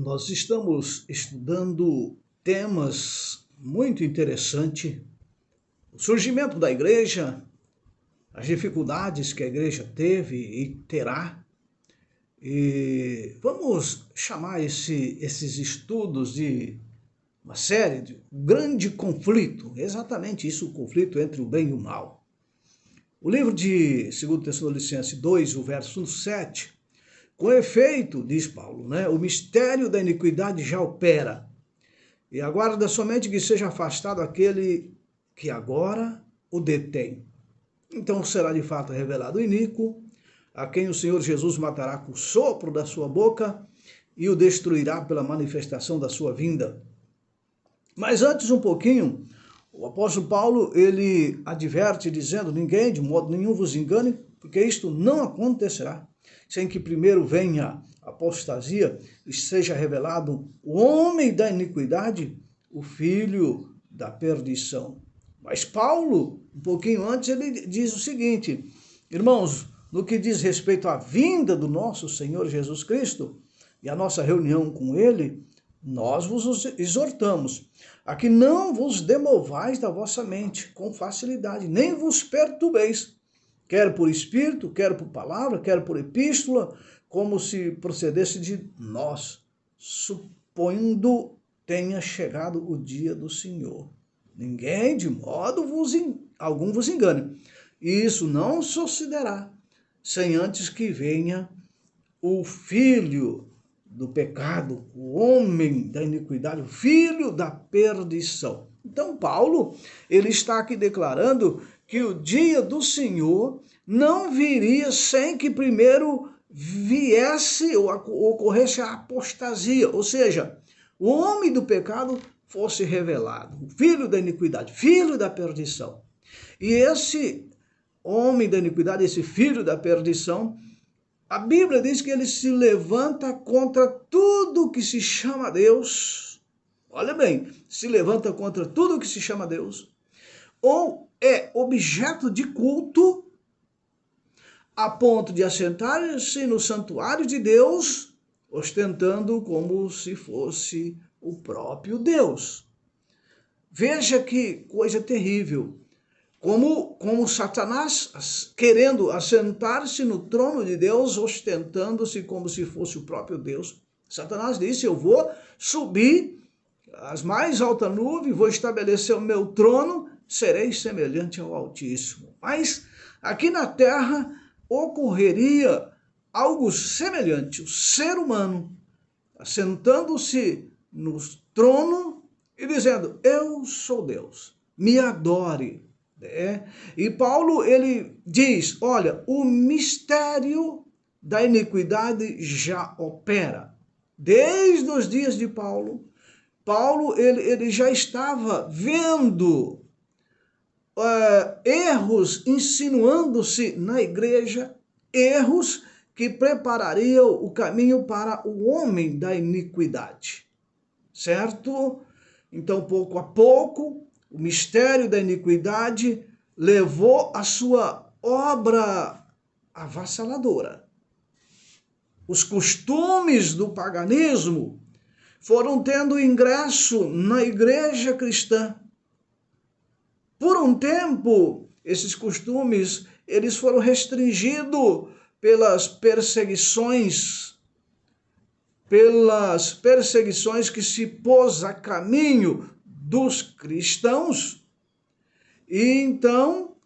Nós estamos estudando temas muito interessantes, o surgimento da igreja, as dificuldades que a igreja teve e terá. E vamos chamar esses estudos de uma série de grande conflito, exatamente isso, o conflito entre o bem e o mal. O livro de 2 Tessalonicenses 2, o verso 7, com efeito, diz Paulo, o mistério da iniquidade já opera, e aguarda somente que seja afastado aquele que agora o detém. Então será de fato revelado o iníquo, a quem o Senhor Jesus matará com o sopro da sua boca e o destruirá pela manifestação da sua vinda. Mas antes um pouquinho, o apóstolo Paulo, ele adverte dizendo: ninguém de modo nenhum vos engane, porque isto não acontecerá sem que primeiro venha a apostasia e seja revelado o homem da iniquidade, o filho da perdição. Mas Paulo, um pouquinho antes, ele diz o seguinte: irmãos, no que diz respeito à vinda do nosso Senhor Jesus Cristo e a nossa reunião com ele, nós vos exortamos a que não vos demovais da vossa mente com facilidade, nem vos perturbeis, quer por espírito, quer por palavra, quer por epístola, como se procedesse de nós, supondo tenha chegado o dia do Senhor. Ninguém de modo algum vos engane. E isso não sucederá sem antes que venha o filho do pecado, o homem da iniquidade, o filho da perdição. Então Paulo, ele está aqui declarando que o dia do Senhor não viria sem que primeiro viesse ou ocorresse a apostasia, ou seja, o homem do pecado fosse revelado, o filho da iniquidade, filho da perdição. E esse homem da iniquidade, esse filho da perdição, a Bíblia diz que ele se levanta contra tudo que se chama Deus. Olha bem, se levanta contra tudo que se chama Deus, ou é objeto de culto, a ponto de assentar-se no santuário de Deus, ostentando como se fosse o próprio Deus. Veja que coisa terrível. Como Satanás querendo assentar-se no trono de Deus, ostentando-se como se fosse o próprio Deus. Satanás disse: eu vou subir às mais altas nuvens, vou estabelecer o meu trono, serei semelhante ao Altíssimo. Mas aqui na terra ocorreria algo semelhante, o ser humano assentando-se no trono e dizendo: eu sou Deus, me adore. E Paulo, ele diz: olha, o mistério da iniquidade já opera. Desde os dias de Paulo, ele já estava vendo erros insinuando-se na igreja, erros que preparariam o caminho para o homem da iniquidade, certo? Então, pouco a pouco, o mistério da iniquidade levou a sua obra avassaladora. Os costumes do paganismo foram tendo ingresso na igreja cristã. Por um tempo, esses costumes eles foram restringidos pelas perseguições que se pôs a caminho dos cristãos. E então,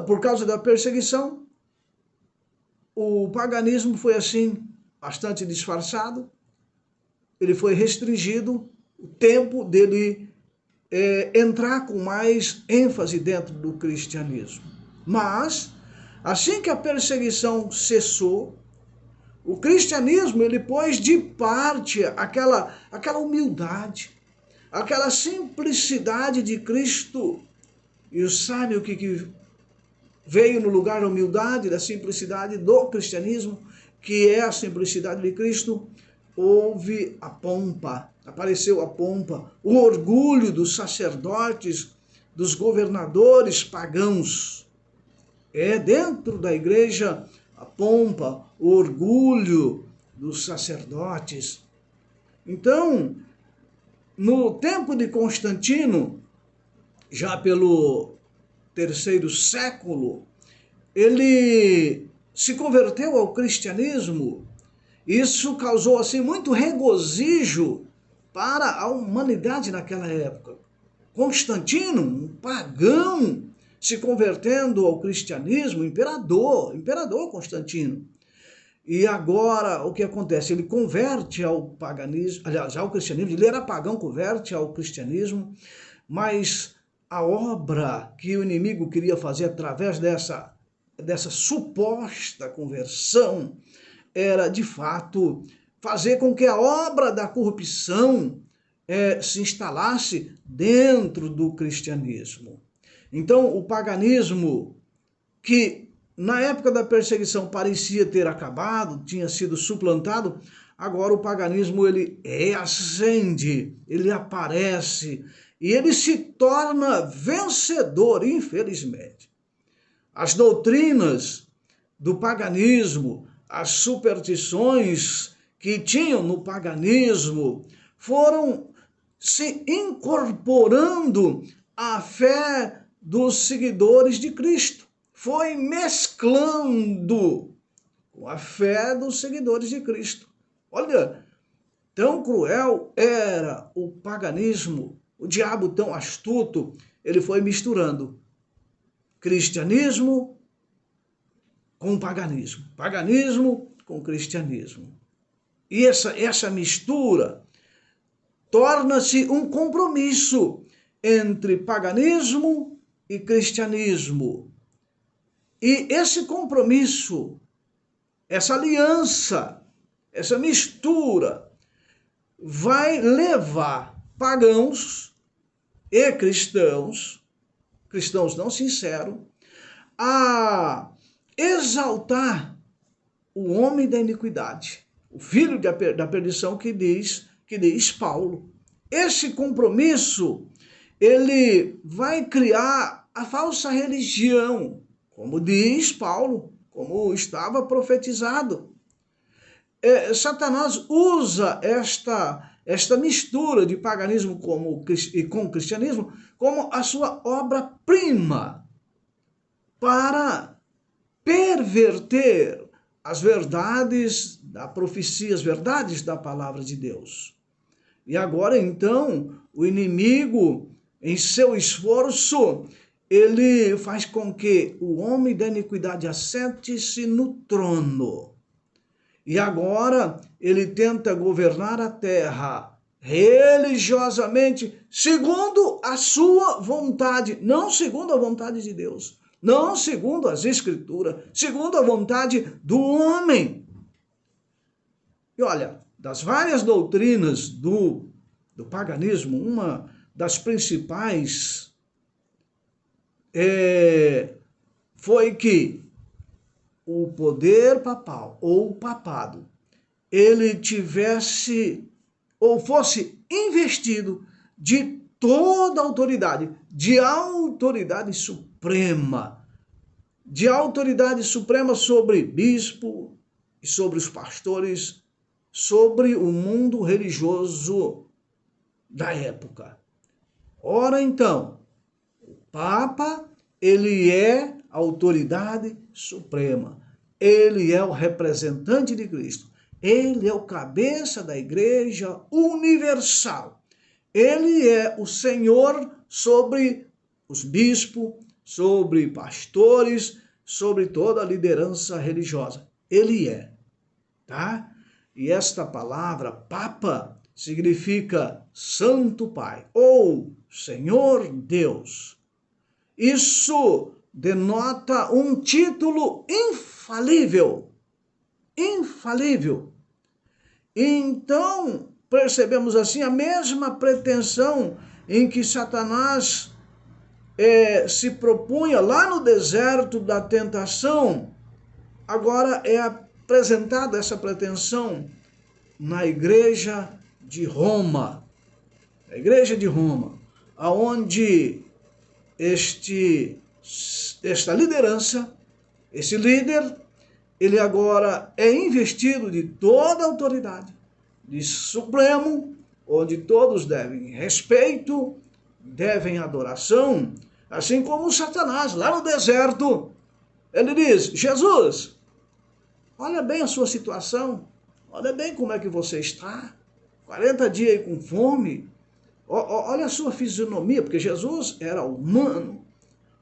por causa da perseguição, o paganismo foi assim, bastante disfarçado, ele foi restringido, o tempo dele entrar com mais ênfase dentro do cristianismo. Mas, assim que a perseguição cessou, o cristianismo ele pôs de parte aquela humildade, aquela simplicidade de Cristo. E sabe o que veio no lugar da humildade, da simplicidade do cristianismo, que é a simplicidade de Cristo? Houve a pompa, apareceu a pompa, o orgulho dos sacerdotes, dos governadores pagãos. Dentro da igreja, a pompa, o orgulho dos sacerdotes. Então, no tempo de Constantino, já pelo terceiro século, ele se converteu ao cristianismo. Isso causou assim muito regozijo para a humanidade naquela época. Constantino, um pagão, se convertendo ao cristianismo, imperador Constantino. E agora o que acontece? Ele converte ao paganismo, aliás, ao cristianismo, ele era pagão, converte ao cristianismo, mas a obra que o inimigo queria fazer através dessa suposta conversão era, de fato, fazer com que a obra da corrupção se instalasse dentro do cristianismo. Então, o paganismo, que na época da perseguição parecia ter acabado, tinha sido suplantado, agora o paganismo ele reacende, ele aparece e ele se torna vencedor, infelizmente. As doutrinas do paganismo, as superstições que tinham no paganismo foram se incorporando à fé dos seguidores de Cristo. Foi mesclando com a fé dos seguidores de Cristo. Olha, tão cruel era o paganismo, o diabo tão astuto, ele foi misturando cristianismo com paganismo, paganismo com cristianismo. E essa mistura torna-se um compromisso entre paganismo e cristianismo. E esse compromisso, essa aliança, essa mistura, vai levar pagãos e cristãos não sinceros, a exaltar o homem da iniquidade, o filho da perdição que diz Paulo. Esse compromisso, ele vai criar a falsa religião, como diz Paulo, como estava profetizado. Satanás usa esta mistura de paganismo e com cristianismo como a sua obra-prima para perverter as verdades da profecia, as verdades da palavra de Deus. E agora, então, o inimigo, em seu esforço, ele faz com que o homem da iniquidade assente-se no trono. E agora ele tenta governar a terra religiosamente, segundo a sua vontade, não segundo a vontade de Deus, não segundo as Escrituras, segundo a vontade do homem. E olha, das várias doutrinas do paganismo, uma das principais foi que o poder papal ou o papado, ele tivesse ou fosse investido de toda a autoridade, de autoridade suprema sobre bispo e sobre os pastores, sobre o mundo religioso da época. Ora então, o Papa, ele é a autoridade suprema, ele é o representante de Cristo, ele é o cabeça da Igreja Universal, ele é o Senhor sobre os bispos, sobre pastores, sobre toda a liderança religiosa. Ele é, tá? E esta palavra, Papa, significa Santo Pai ou Senhor Deus. Isso denota um título infalível. Infalível. Então, percebemos assim a mesma pretensão em que Satanás se propunha lá no deserto da tentação. Agora é apresentada essa pretensão na igreja de Roma. A igreja de Roma, aonde esta liderança, esse líder, ele agora é investido de toda a autoridade, de supremo, onde todos devem respeito, devem adoração, assim como Satanás, lá no deserto, ele diz: Jesus, olha bem a sua situação, olha bem como é que você está, 40 dias aí com fome, olha a sua fisionomia, porque Jesus era humano,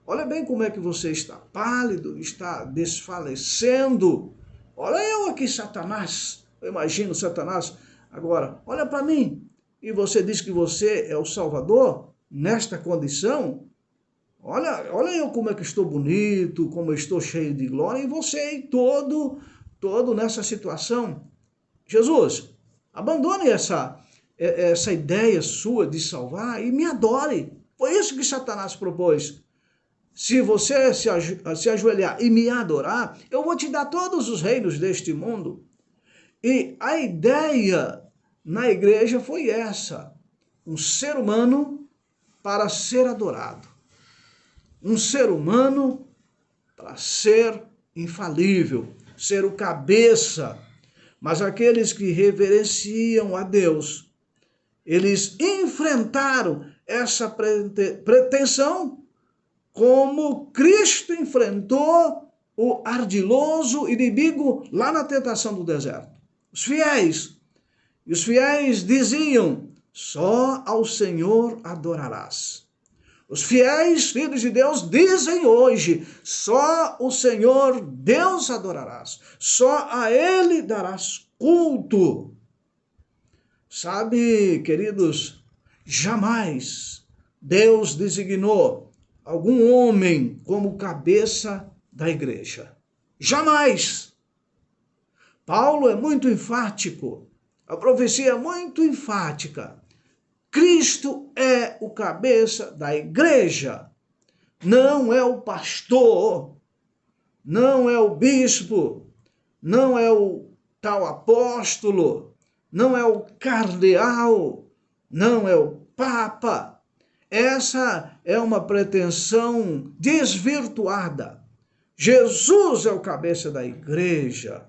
olha bem como é que você está pálido, está desfalecendo, olha eu aqui, Satanás, eu imagino Satanás agora, olha para mim, e você diz que você é o Salvador nesta condição, olha eu como é que estou bonito, como eu estou cheio de glória, e você aí todo nessa situação. Jesus, abandone essa ideia sua de salvar e me adore. Foi isso que Satanás propôs. Se você se ajoelhar e me adorar, eu vou te dar todos os reinos deste mundo. E a ideia na igreja foi essa: um ser humano para ser adorado. Um ser humano para ser infalível, ser o cabeça. Mas aqueles que reverenciam a Deus, eles enfrentaram essa pretensão como Cristo enfrentou o ardiloso inimigo lá na tentação do deserto. Os fiéis diziam: só ao Senhor adorarás. Os fiéis filhos de Deus dizem hoje: só o Senhor Deus adorarás, só a Ele darás culto. Sabe, queridos, jamais Deus designou algum homem como cabeça da igreja. Jamais. Paulo é muito enfático, a profecia é muito enfática. Cristo é o cabeça da igreja, não é o pastor, não é o bispo, não é o tal apóstolo, não é o cardeal, não é o papa. Essa é uma pretensão desvirtuada. Jesus é o cabeça da igreja.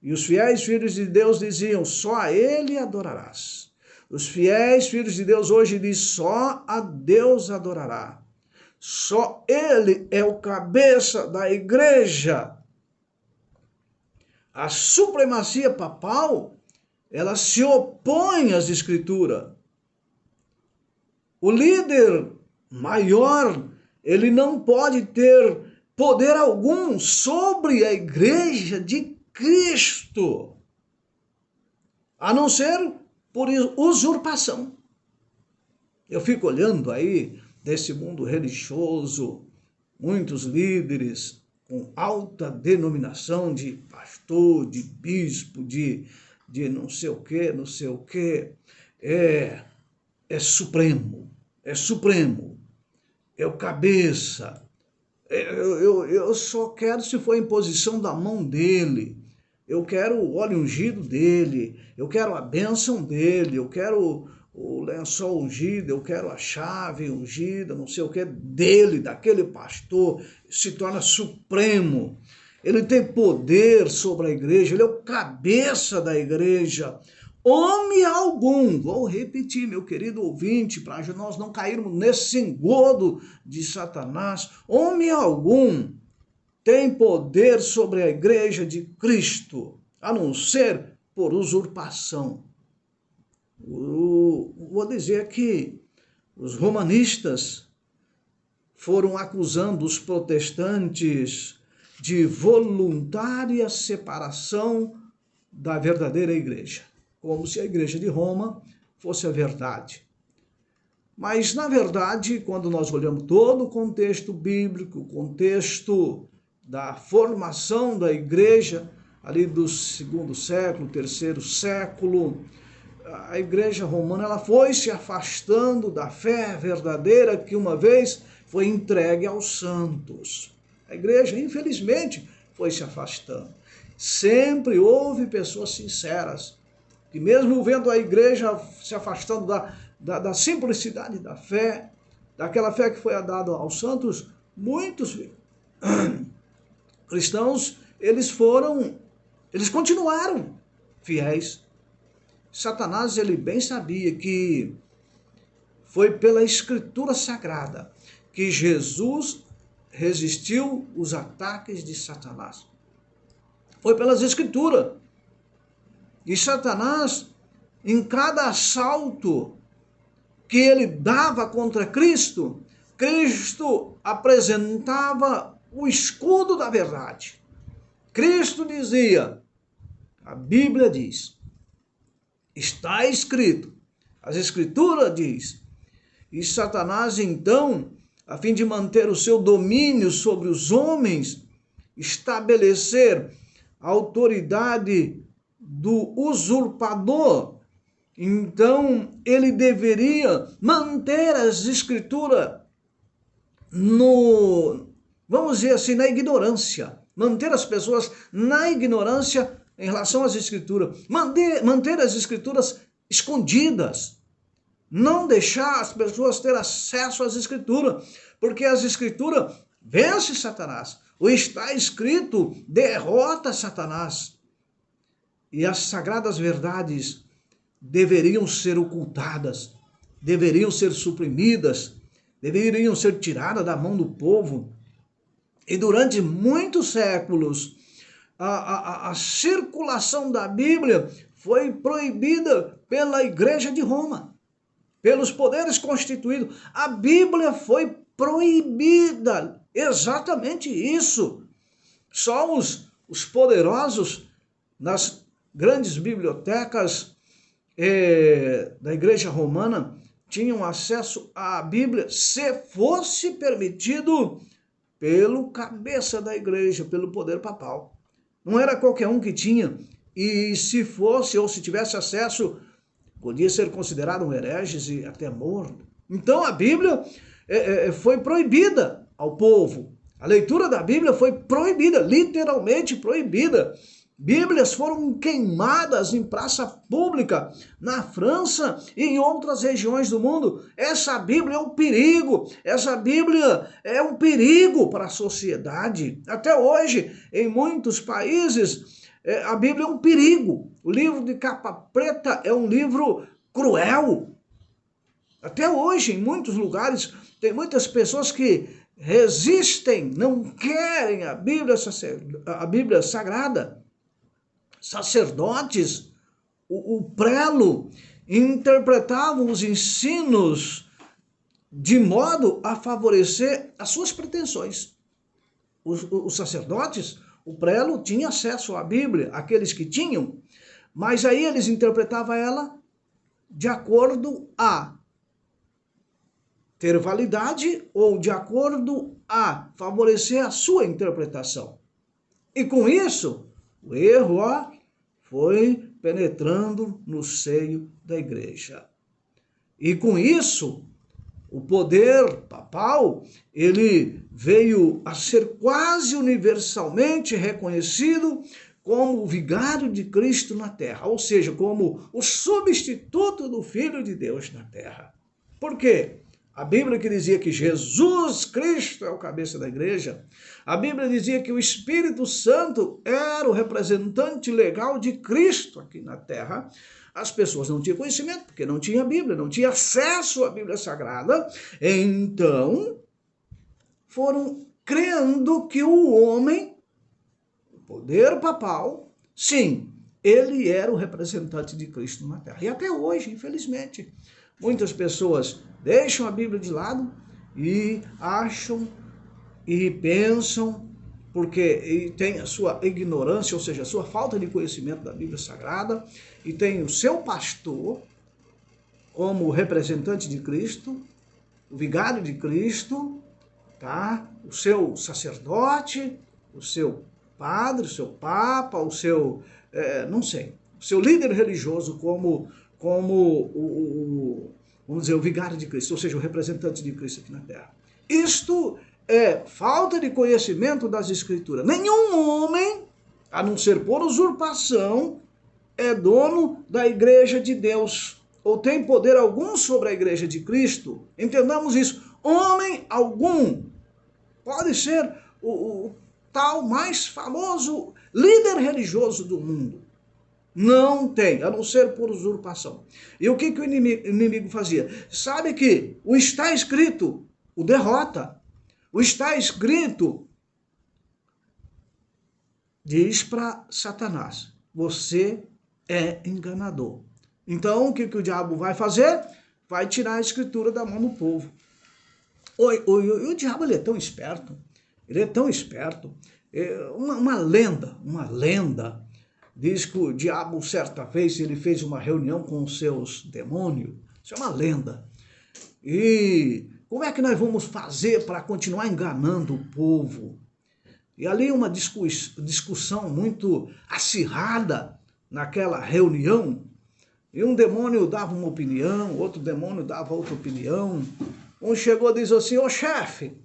E os fiéis filhos de Deus diziam: só a Ele adorarás. Os fiéis filhos de Deus hoje dizem: só a Deus adorará. Só Ele é o cabeça da igreja. A supremacia papal, ela se opõe às escrituras. O líder maior, ele não pode ter poder algum sobre a igreja de Cristo, a não ser por usurpação. Eu fico olhando aí desse mundo religioso, muitos líderes com alta denominação de pastor, de bispo, de não sei o quê, é supremo, é o cabeça. Eu só quero se for a imposição da mão dele. Eu quero o óleo ungido dele, eu quero a bênção dele, eu quero o lençol ungido, eu quero a chave ungida, não sei o que, dele, daquele pastor, se torna supremo. Ele tem poder sobre a igreja, ele é o cabeça da igreja. Homem algum, vou repetir, meu querido ouvinte, para nós não cairmos nesse engodo de Satanás, homem algum tem poder sobre a igreja de Cristo, a não ser por usurpação. Vou dizer que os romanistas foram acusando os protestantes de voluntária separação da verdadeira igreja, como se a igreja de Roma fosse a verdade. Mas, na verdade, quando nós olhamos todo o contexto bíblico, o contexto da formação da igreja, ali do 2º século, 3º século, a igreja romana ela foi se afastando da fé verdadeira que uma vez foi entregue aos santos. A igreja, infelizmente, foi se afastando. Sempre houve pessoas sinceras, que mesmo vendo a igreja se afastando da simplicidade da fé, daquela fé que foi dada aos santos, muitos cristãos, eles continuaram fiéis. Satanás, ele bem sabia que foi pela Escritura Sagrada que Jesus resistiu os ataques de Satanás. Foi pelas Escrituras. E Satanás, em cada assalto que ele dava contra Cristo, Cristo apresentava o escudo da verdade. Cristo dizia, a Bíblia diz, está escrito, as Escrituras diz. E Satanás, então, a fim de manter o seu domínio sobre os homens, estabelecer a autoridade do usurpador, então ele deveria manter as Escrituras vamos dizer assim, na ignorância. Manter as pessoas na ignorância em relação às Escrituras. Manter as Escrituras escondidas. Não deixar as pessoas ter acesso às Escrituras, porque as Escrituras vencem Satanás. O está escrito derrota Satanás. E as sagradas verdades deveriam ser ocultadas, deveriam ser suprimidas, deveriam ser tiradas da mão do povo. E durante muitos séculos, a circulação da Bíblia foi proibida pela Igreja de Roma, pelos poderes constituídos. A Bíblia foi proibida, exatamente isso. Só os poderosos nas grandes bibliotecas da Igreja Romana tinham acesso à Bíblia, se fosse permitido pelo cabeça da igreja, pelo poder papal. Não era qualquer um que tinha, e se fosse ou se tivesse acesso, podia ser considerado um herege e até morto. Então a Bíblia foi proibida ao povo. A leitura da Bíblia foi proibida, literalmente proibida. Bíblias foram queimadas em praça pública na França e em outras regiões do mundo. Essa Bíblia é um perigo. Essa Bíblia é um perigo para a sociedade. Até hoje, em muitos países, a Bíblia é um perigo. O livro de capa preta é um livro cruel. Até hoje, em muitos lugares, tem muitas pessoas que resistem, não querem a Bíblia Sagrada. Sacerdotes, o prelo, interpretavam os ensinos de modo a favorecer as suas pretensões. Os sacerdotes, o prelo, tinha acesso à Bíblia, aqueles que tinham, mas aí eles interpretavam ela de acordo a ter validade ou de acordo a favorecer a sua interpretação. E com isso, o erro foi penetrando no seio da igreja. E com isso, o poder papal, ele veio a ser quase universalmente reconhecido como o vigário de Cristo na terra, ou seja, como o substituto do Filho de Deus na terra. Por quê? A Bíblia que dizia que Jesus Cristo é o cabeça da igreja, a Bíblia dizia que o Espírito Santo era o representante legal de Cristo aqui na terra. As pessoas não tinham conhecimento, porque não tinha Bíblia, não tinha acesso à Bíblia Sagrada. Então, foram crendo que o homem, o poder papal, sim, ele era o representante de Cristo na terra. E até hoje, infelizmente, muitas pessoas deixam a Bíblia de lado e acham e pensam, porque tem a sua ignorância, ou seja, a sua falta de conhecimento da Bíblia Sagrada, e tem o seu pastor como representante de Cristo, o vigário de Cristo, tá? O seu sacerdote, o seu padre, o seu papa, o seu, não sei, o seu líder religioso como vamos dizer, o vigário de Cristo, ou seja, o representante de Cristo aqui na terra. Isto é falta de conhecimento das Escrituras. Nenhum homem, a não ser por usurpação, é dono da igreja de Deus, ou tem poder algum sobre a igreja de Cristo. Entendamos isso. Homem algum pode ser o tal mais famoso líder religioso do mundo. Não tem, a não ser por usurpação. E o que o inimigo fazia? Sabe que o está escrito o derrota. O está escrito diz para Satanás: você é enganador. Então, o que o diabo vai fazer? Vai tirar a escritura da mão do povo. O diabo, ele é tão esperto, uma lenda, diz que o diabo, certa vez, ele fez uma reunião com os seus demônios. Isso é uma lenda. E como é que nós vamos fazer para continuar enganando o povo? E ali uma discussão muito acirrada naquela reunião. E um demônio dava uma opinião, outro demônio dava outra opinião. Um chegou e disse assim: ô chefe,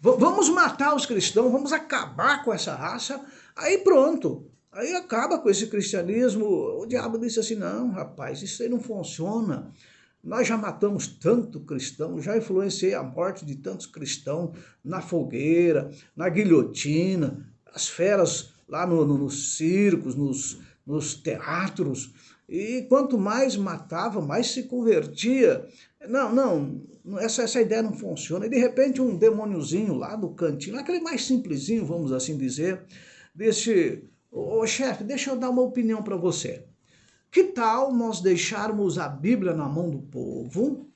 vamos matar os cristãos, vamos acabar com essa raça. Aí pronto, aí acaba com esse cristianismo. O diabo disse assim: não, rapaz, isso aí não funciona. Nós já matamos tanto cristão, já influenciei a morte de tantos cristãos na fogueira, na guilhotina, as feras lá nos circos, nos teatros. E quanto mais matava, mais se convertia. Não, essa ideia não funciona. E de repente um demôniozinho lá do cantinho, aquele mais simplesinho, vamos assim dizer, disse: ô chefe, deixa eu dar uma opinião para você. Que tal nós deixarmos a Bíblia na mão do povo?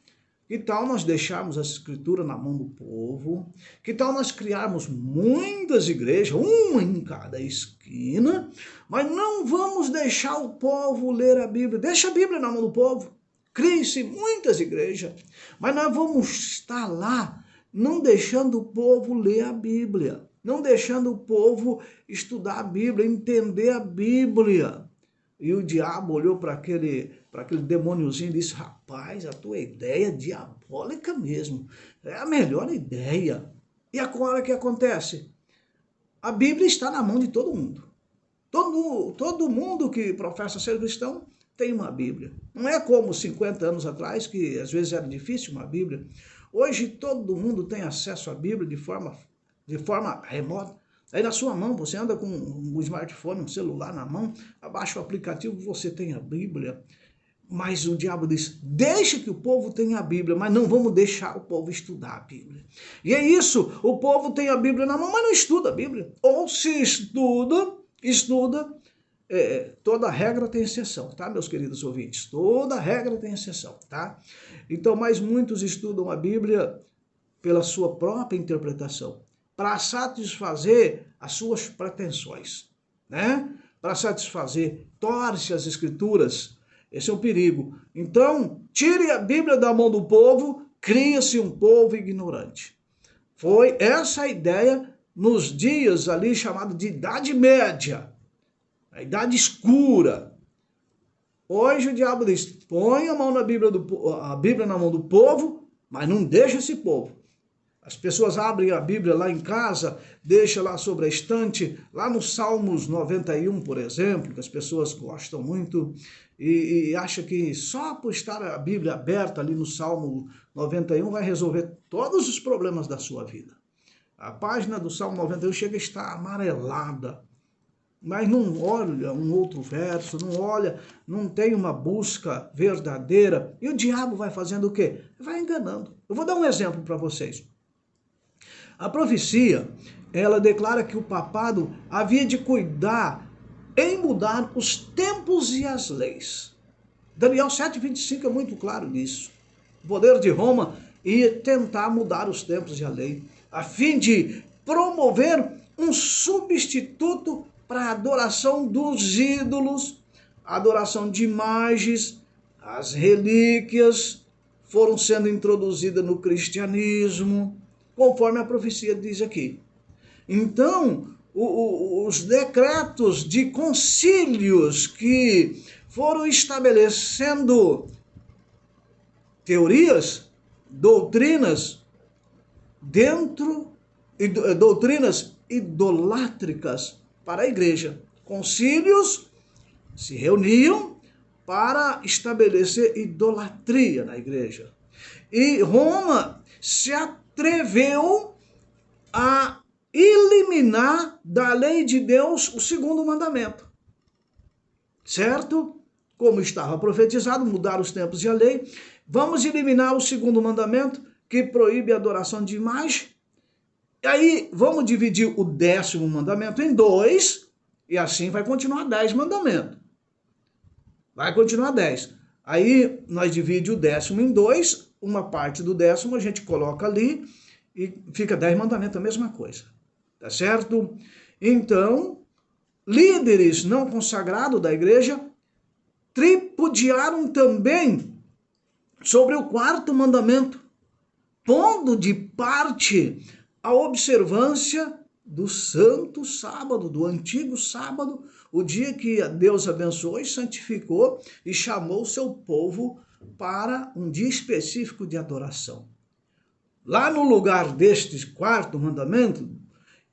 Que tal nós deixarmos a Escritura na mão do povo? Que tal nós criarmos muitas igrejas, uma em cada esquina, mas não vamos deixar o povo ler a Bíblia. Deixa a Bíblia na mão do povo. Crie-se muitas igrejas, mas nós vamos estar lá, não deixando o povo ler a Bíblia, não deixando o povo estudar a Bíblia, entender a Bíblia. E o diabo olhou para aquele demôniozinho e disse: rapaz, a tua ideia é diabólica mesmo. É a melhor ideia. E agora o que acontece? A Bíblia está na mão de todo mundo. Todo mundo que professa ser cristão tem uma Bíblia. Não é como 50 anos atrás, que às vezes era difícil uma Bíblia. Hoje todo mundo tem acesso à Bíblia de forma remota. Aí na sua mão, você anda com um smartphone, um celular na mão, abaixa o aplicativo, você tem a Bíblia. Mas o diabo diz: deixa que o povo tenha a Bíblia, mas não vamos deixar o povo estudar a Bíblia. E é isso, o povo tem a Bíblia na mão, mas não estuda a Bíblia. Ou se estuda, toda regra tem exceção, tá, meus queridos ouvintes? Toda regra tem exceção, tá? Então, mas muitos estudam a Bíblia pela sua própria interpretação, para satisfazer as suas pretensões, né? Para satisfazer, torce as escrituras. Esse é um perigo. Então, tire a Bíblia da mão do povo, cria-se um povo ignorante. Foi essa a ideia nos dias ali chamado de Idade Média, a Idade Escura. Hoje o diabo diz: põe a Bíblia na mão do povo, mas não deixa esse povo. As pessoas abrem a Bíblia lá em casa, deixam lá sobre a estante, lá no Salmos 91, por exemplo, que as pessoas gostam muito, e acham que só por estar a Bíblia aberta ali no Salmo 91 vai resolver todos os problemas da sua vida. A página do Salmo 91 chega a estar amarelada, mas não olha um outro verso, não tem uma busca verdadeira, e o diabo vai fazendo o quê? Vai enganando. Eu vou dar um exemplo para vocês. A profecia, ela declara que o papado havia de cuidar em mudar os tempos e as leis. Daniel 7,25 é muito claro nisso. O poder de Roma ia tentar mudar os tempos e a lei, a fim de promover um substituto para a adoração dos ídolos, a adoração de imagens, as relíquias foram sendo introduzidas no cristianismo, conforme a profecia diz aqui. Então, os decretos de concílios que foram estabelecendo teorias, doutrinas doutrinas idolátricas para a igreja. Concílios se reuniam para estabelecer idolatria na igreja. E Roma se atreveu a eliminar da lei de Deus o segundo mandamento. Certo? Como estava profetizado, mudar os tempos e a lei. Vamos eliminar o segundo mandamento, que proíbe a adoração de imagem. E aí, vamos dividir o 10º mandamento em 2, e assim vai continuar 10 mandamentos. Vai continuar 10. Aí, nós dividimos o 10º em 2, uma parte do 10º a gente coloca ali, e fica 10 mandamentos, a mesma coisa. Tá certo? Então, líderes não consagrados da igreja tripudiaram também sobre o 4º mandamento, pondo de parte a observância do santo sábado, do antigo sábado, o dia que Deus abençoou e santificou e chamou o seu povo para um dia específico de adoração. Lá no lugar deste 4º mandamento,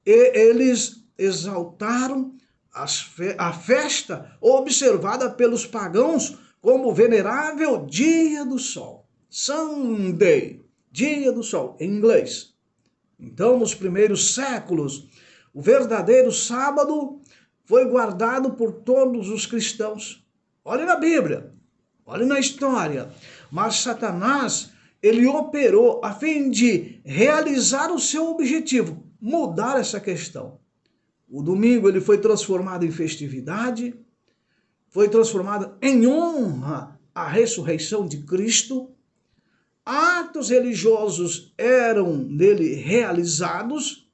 eles exaltaram a festa observada pelos pagãos como venerável dia do sol. Sunday, dia do sol, em inglês. Então, nos primeiros séculos, o verdadeiro sábado foi guardado por todos os cristãos. Olhe na Bíblia, olhe na história. Mas Satanás, ele operou a fim de realizar o seu objetivo, mudar essa questão. O domingo ele foi transformado em festividade, foi transformado em honra à ressurreição de Cristo. Atos religiosos eram nele realizados,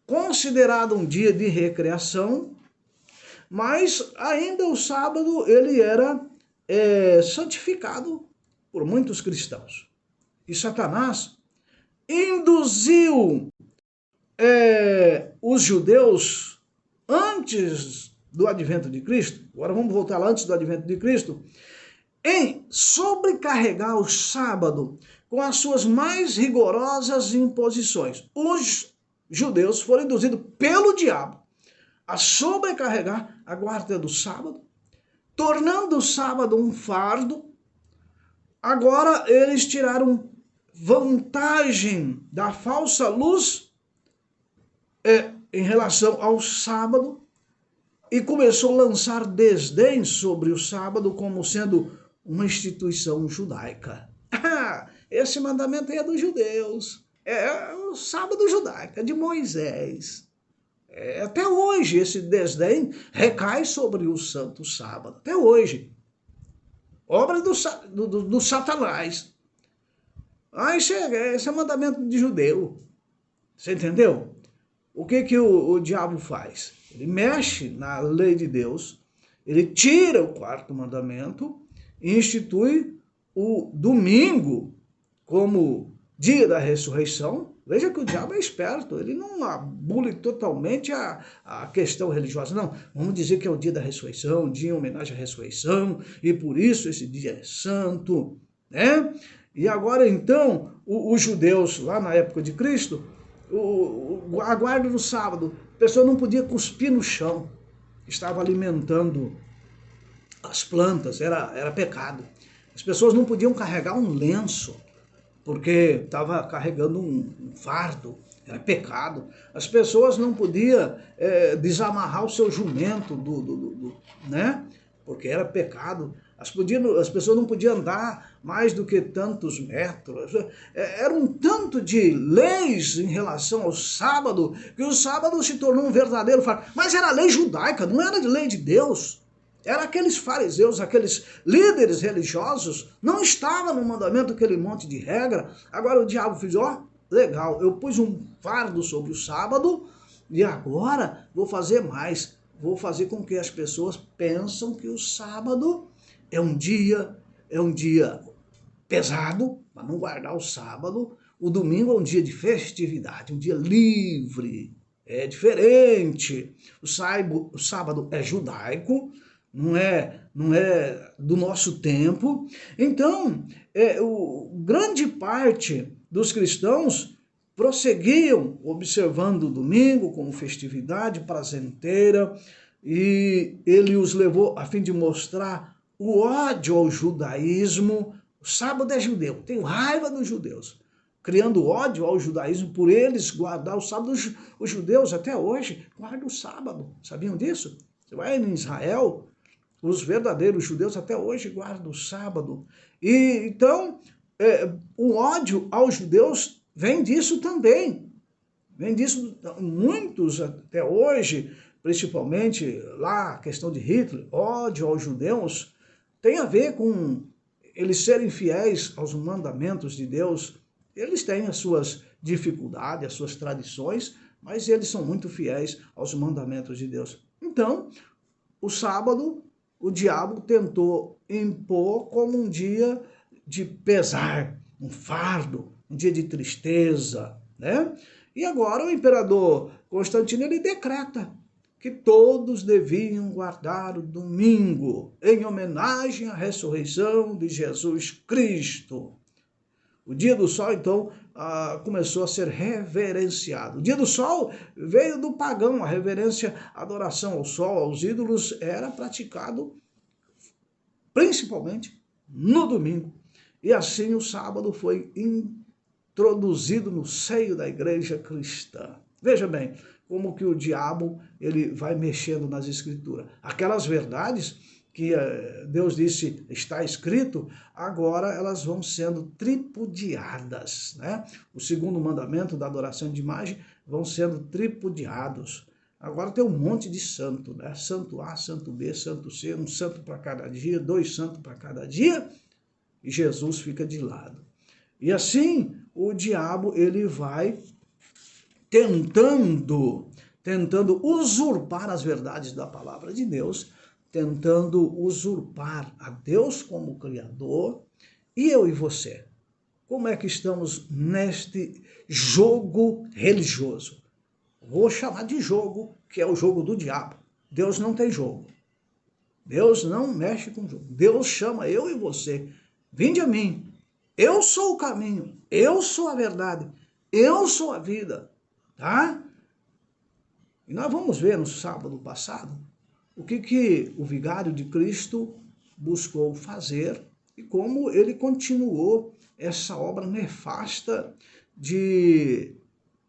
considerado um dia de recreação, mas ainda o sábado ele era santificado por muitos cristãos. E Satanás induziu os judeus antes do advento de Cristo, agora vamos voltar lá antes do advento de Cristo, em sobrecarregar o sábado com as suas mais rigorosas imposições. Os judeus foram induzidos pelo diabo a sobrecarregar a guarda do sábado, tornando o sábado um fardo. Agora eles tiraram vantagem da falsa luz em relação ao sábado e começou a lançar desdém sobre o sábado como sendo uma instituição judaica. Esse mandamento é dos judeus, é o sábado judaico, é de Moisés. Até hoje esse desdém recai sobre o santo sábado, até hoje. Obra do Satanás. Esse é mandamento de judeu. Você entendeu? O que o diabo faz? Ele mexe na lei de Deus, ele tira o 4º mandamento e institui o domingo como dia da ressurreição. Veja que o diabo é esperto, ele não abole totalmente a questão religiosa, não. Vamos dizer que é o dia da ressurreição, um dia em homenagem à ressurreição, e por isso esse dia é santo, né? E agora então, os judeus, lá na época de Cristo, a guarda do sábado, a pessoa não podia cuspir no chão, estava alimentando as plantas, era pecado. As pessoas não podiam carregar um lenço, porque estava carregando um fardo, era pecado. As pessoas não podiam desamarrar o seu jumento, né? Porque era pecado. As pessoas não podiam andar mais do que tantos metros. Era um tanto de leis em relação ao sábado, que o sábado se tornou um verdadeiro fardo. Mas era lei judaica, não era de lei de Deus. Era aqueles fariseus, aqueles líderes religiosos, não estava no mandamento aquele monte de regra. Agora o diabo fez, legal, eu pus um fardo sobre o sábado e agora vou fazer mais. Vou fazer com que as pessoas pensam que o sábado é um dia pesado, para não guardar o sábado. O domingo é um dia de festividade, um dia livre, é diferente. O sábado é judaico, não é do nosso tempo. Então, grande parte dos cristãos prosseguiam observando o domingo como festividade prazenteira, e ele os levou a fim de mostrar o ódio ao judaísmo. O sábado é judeu, tenho raiva dos judeus. criando ódio ao judaísmo por eles guardar o sábado. Os judeus até hoje guardam o sábado, sabiam disso? Você vai em Israel, os verdadeiros judeus até hoje guardam o sábado. E então, o ódio aos judeus vem disso também. Vem disso, muitos até hoje, principalmente lá a questão de Hitler, ódio aos judeus, tem a ver com eles serem fiéis aos mandamentos de Deus. Eles têm as suas dificuldades, as suas tradições, mas eles são muito fiéis aos mandamentos de Deus. Então, o sábado, o diabo tentou impor como um dia de pesar, um fardo, um dia de tristeza, né? E agora o imperador Constantino, ele decreta que todos deviam guardar o domingo em homenagem à ressurreição de Jesus Cristo. O dia do sol, então, começou a ser reverenciado. O dia do sol veio do pagão, a reverência, a adoração ao sol, aos ídolos, era praticado principalmente no domingo. E assim o sábado foi introduzido no seio da igreja cristã. Veja bem, como que o diabo ele vai mexendo nas escrituras. Aquelas verdades que Deus disse está escrito, agora elas vão sendo tripudiadas, né? O segundo mandamento da adoração de imagem vão sendo tripudiados. Agora tem um monte de santo, né? Santo A, santo B, santo C, um santo para cada dia, 2 santos para cada dia, e Jesus fica de lado. E assim o diabo ele vai tentando usurpar as verdades da palavra de Deus, tentando usurpar a Deus como Criador. E eu e você, como é que estamos neste jogo religioso? Vou chamar de jogo, que é o jogo do diabo. Deus não tem jogo. Deus não mexe com jogo. Deus chama eu e você. Vinde a mim. Eu sou o caminho. Eu sou a verdade. Eu sou a vida. Tá? E nós vamos ver no sábado passado o que o vigário de Cristo buscou fazer e como ele continuou essa obra nefasta de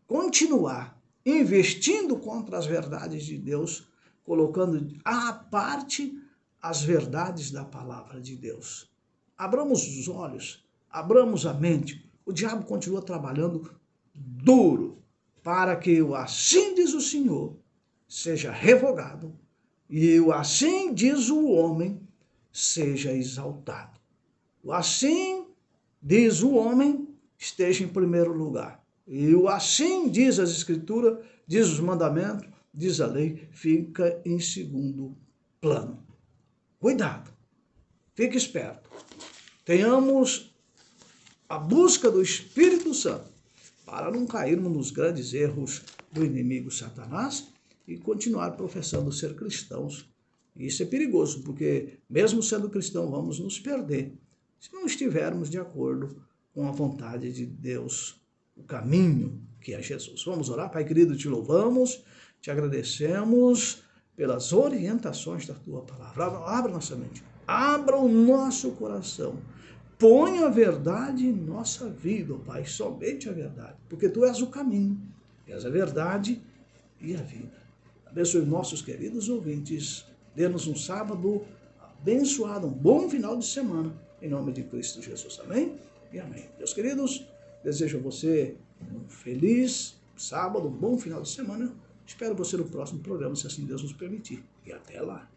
continuar investindo contra as verdades de Deus, colocando à parte as verdades da palavra de Deus. Abramos os olhos, abramos a mente. O diabo continua trabalhando duro para que o assim diz o Senhor seja revogado e o assim diz o homem seja exaltado. O assim diz o homem esteja em primeiro lugar. E o assim diz as Escrituras, diz os mandamentos, diz a lei, fica em segundo plano. Cuidado, fique esperto. Tenhamos a busca do Espírito Santo para não cairmos nos grandes erros do inimigo Satanás e continuar professando ser cristãos. Isso é perigoso, porque mesmo sendo cristão, vamos nos perder se não estivermos de acordo com a vontade de Deus, o caminho que é Jesus. Vamos orar? Pai querido, te louvamos, te agradecemos pelas orientações da tua palavra. Abra nossa mente, abra o nosso coração. Põe a verdade em nossa vida, Pai, somente a verdade, porque Tu és o caminho, és a verdade e a vida. Abençoe nossos queridos ouvintes, dê-nos um sábado abençoado, um bom final de semana, em nome de Cristo Jesus. Amém e amém. Meus queridos, desejo a você um feliz sábado, um bom final de semana. Espero você no próximo programa, se assim Deus nos permitir. E até lá.